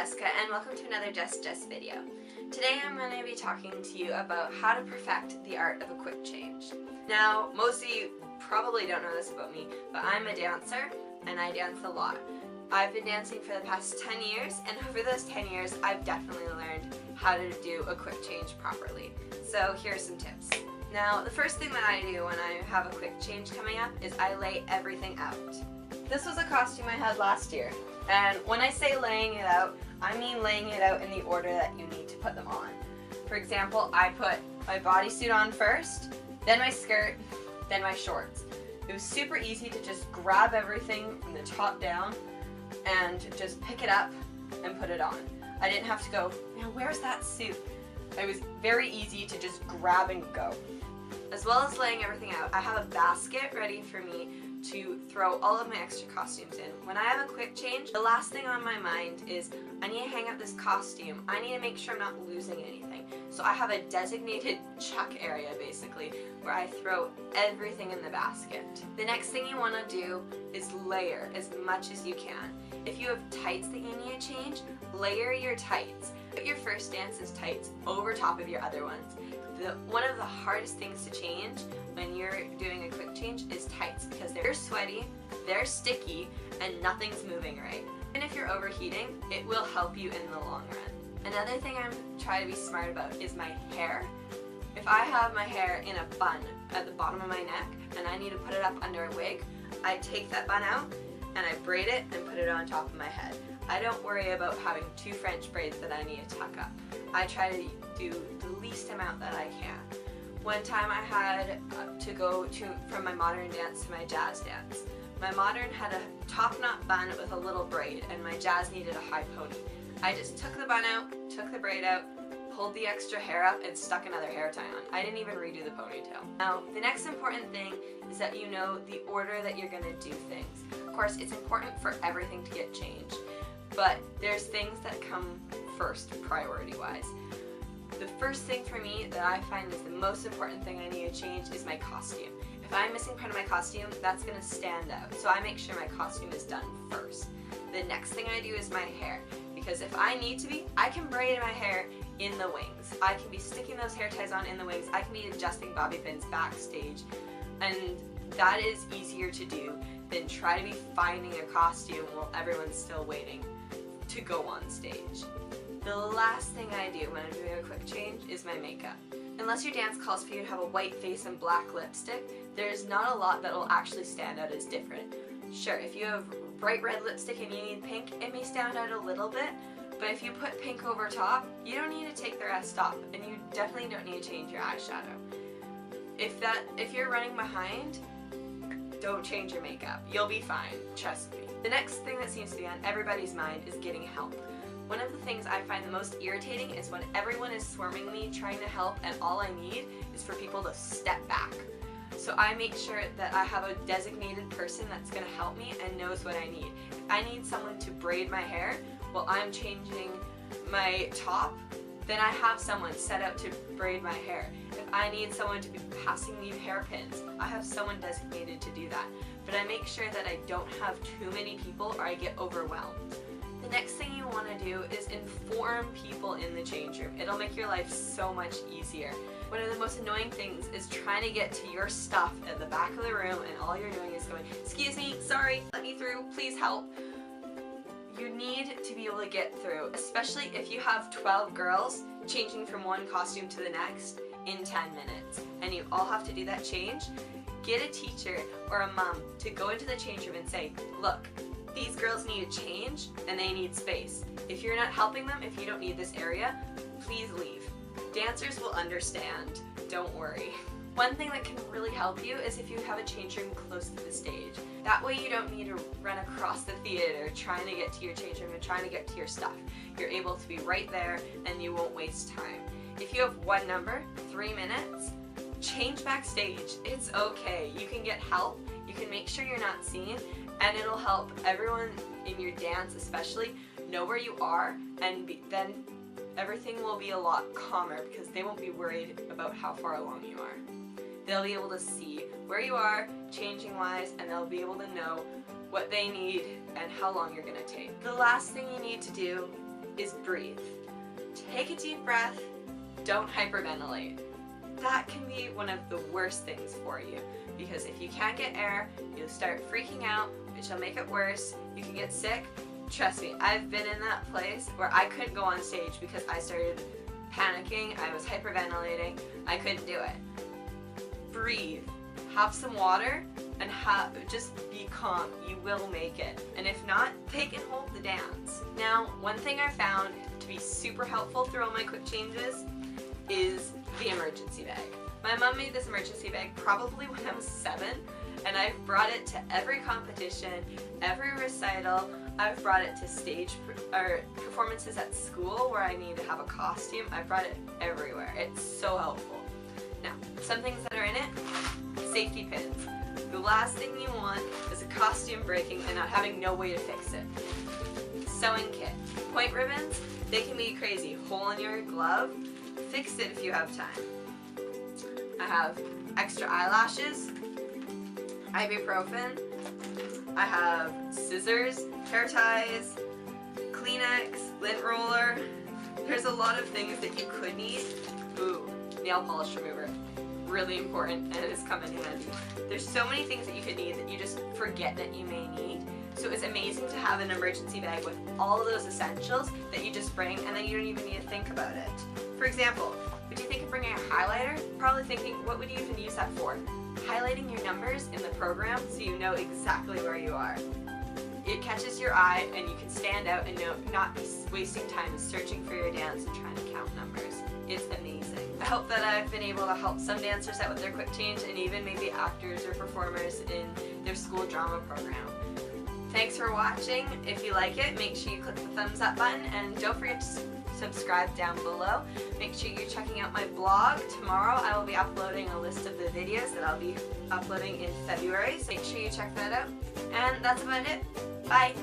Jessica and welcome to another Jess video. Today I'm going to be talking to you about how to perfect the art of a quick change. Now, most of you probably don't know this about me, but I'm a dancer and I dance a lot. I've been dancing for the past 10 years, and over those 10 years I've definitely learned how to do a quick change properly. So here are some tips. Now, the first thing that I do when I have a quick change coming up is I lay everything out. This was a costume I had last year, and when I say laying it out, I mean laying it out in the order that you need to put them on. For example, I put my bodysuit on first, then my skirt, then my shorts. It was super easy to just grab everything from the top down and just pick it up and put it on. I didn't have to go, now where's that suit? It was very easy to just grab and go. As well as laying everything out, I have a basket ready for me to throw all of my extra costumes in. When I have a quick change, the last thing on my mind is I need to hang up this costume. I need to make sure I'm not losing anything. So I have a designated chuck area basically where I throw everything in the basket. The next thing you want to do is layer as much as you can. If you have tights that you need to change, layer your tights. Put your first dance's tights over top of your other ones. One of the hardest things to change when you're doing a quick change is tights, because they're sweaty, they're sticky, and nothing's moving right. And if you're overheating, it will help you in the long run. Another thing I'm trying to be smart about is my hair. If I have my hair in a bun at the bottom of my neck and I need to put it up under a wig, I take that bun out and I braid it and put it on top of my head. I don't worry about having two French braids that I need to tuck up. I try to do the least amount that I can. One time I had to go from my modern dance to my jazz dance. My modern had a top knot bun with a little braid, and my jazz needed a high pony. I just took the bun out, took the braid out, pulled the extra hair up, and stuck another hair tie on. I didn't even redo the ponytail. Now, the next important thing is that you know the order that you're going to do things. Of course, it's important for everything to get changed, but there's things that come first priority-wise. The first thing for me that I find is the most important thing I need to change is my costume. If I'm missing part of my costume, that's going to stand out, so I make sure my costume is done first. The next thing I do is my hair, because if I need to be, I can braid my hair in the wings. I can be sticking those hair ties on in the wings. I can be adjusting bobby pins backstage, and that is easier to do than try to be finding a costume while everyone's still waiting to go on stage. The last thing I do when I'm doing a quick change is my makeup. Unless your dance calls for you to have a white face and black lipstick, there's not a lot that will actually stand out as different. Sure, if you have bright red lipstick and you need pink, it may stand out a little bit, but if you put pink over top, you don't need to take the rest off, and you definitely don't need to change your eyeshadow. If you're running behind, don't change your makeup. You'll be fine, trust me. The next thing that seems to be on everybody's mind is getting help. One of the things I find the most irritating is when everyone is swarming me trying to help, and all I need is for people to step back. So I make sure that I have a designated person that's going to help me and knows what I need. If I need someone to braid my hair while I'm changing my top, then I have someone set out to braid my hair. If I need someone to be passing me hairpins, I have someone designated to do that. But I make sure that I don't have too many people or I get overwhelmed. The next thing you want to do is inform people in the change room. It'll make your life so much easier. One of the most annoying things is trying to get to your stuff at the back of the room and all you're doing is going, "Excuse me, sorry, let me through, please help." You need to be able to get through, especially if you have 12 girls changing from one costume to the next in 10 minutes and you all have to do that change. Get a teacher or a mom to go into the change room and say, "Look, these girls need a change and they need space. If you're not helping them, if you don't need this area, please leave." Dancers will understand, don't worry. One thing that can really help you is if you have a change room close to the stage. That way you don't need to run across the theater trying to get to your change room and trying to get to your stuff. You're able to be right there and you won't waste time. If you have one number, 3 minutes, change backstage. It's okay. You can get help, you can make sure you're not seen, and it'll help everyone in your dance especially know where you are, and then everything will be a lot calmer because they won't be worried about how far along you are. They'll be able to see where you are, changing wise, and they'll be able to know what they need and how long you're going to take. The last thing you need to do is breathe. Take a deep breath, don't hyperventilate. That can be one of the worst things for you, because if you can't get air, you'll start freaking out, which will make it worse. You can get sick. Trust me, I've been in that place where I couldn't go on stage because I started panicking, I was hyperventilating, I couldn't do it. Breathe, have some water, and just be calm. You will make it. And if not, they can hold the dance. Now, one thing I found to be super helpful through all my quick changes is the emergency bag. My mom made this emergency bag probably when I was 7, and I've brought it to every competition, every recital. I've brought it to stage or performances at school where I need to have a costume. I've brought it everywhere. It's so helpful. Now, some things that are in it: safety pins. The last thing you want is a costume breaking and not having no way to fix it. Sewing kit. Point ribbons, they can be crazy. Hole in your glove, fix it if you have time. I have extra eyelashes, ibuprofen, I have scissors, hair ties, Kleenex, lint roller. There's a lot of things that you could need. Ooh, nail polish remover. Really important, and it has come in handy. There's so many things that you could need that you just forget that you may need. So it's amazing to have an emergency bag with all of those essentials that you just bring, and then you don't even need to think about it. For example, would you think of bringing a highlighter? Probably thinking, what would you even use that for? Highlighting your numbers in the program so you know exactly where you are. It catches your eye and you can stand out and not be wasting time searching for your dance and trying to count numbers. It's amazing. I hope that I've been able to help some dancers out with their quick change, and even maybe actors or performers in their school drama program. Thanks for watching. If you like it, make sure you click the thumbs up button, and don't forget to subscribe down below. Make sure you're checking out my blog. Tomorrow I will be uploading a list of the videos that I'll be uploading in February, so make sure you check that out. And that's about it. Bye!